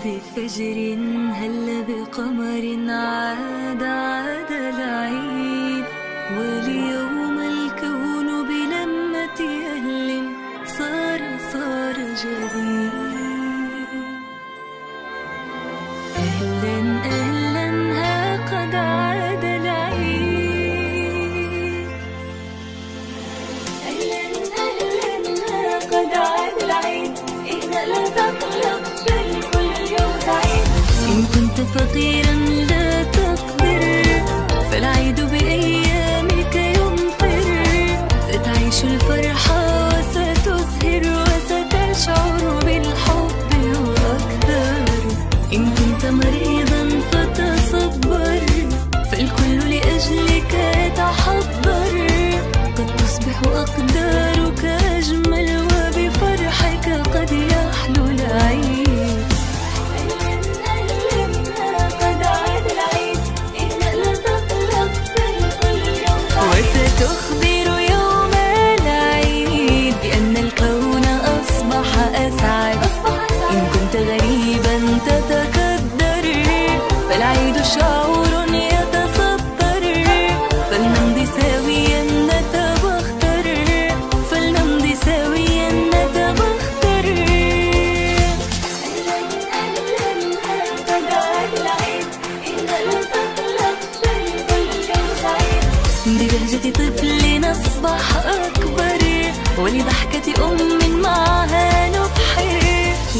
بفجر هل بقمر عاد العيد، واليوم الكون بلمة أهل صار جديد. أهلا أهلا ها قد عاد العيد، أهلا أهلا ها قد عاد العيد. إذا لا تقلق فالكل اليوم سعيد. إن كنت فقيرا لا تقدر فالعيد بأيامك يمطر. ستعيش الفرحة وستزهر وستشعر بالحب وأكثر. إن كنت مريضا فتصبر فالكل لأجلك يتحضر. قد تصبح أقدارك أجمل وبفرحك قد يحلو العيد. أهلا أهلا قد عاد العيد. إذا لا تقلق فالكل اليوم سعيد. وستخبر يوم العيد بأن الكون أصبح أسعد. إن كنت غريبا تتكدر فالعيد شعور يتصدر. فلنمضي سويا نتبختر، فلنمضي سويا نتبختر. أهلا أهلا قد عاد العيد. إذا لا تقلق فالكل اليوم سعيد. ببهجة طفل أصبح أكبر ولضحكة أم معها نبحر.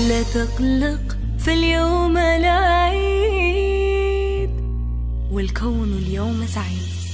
لا تقلق فاليوم العيد والكون اليوم سعيد.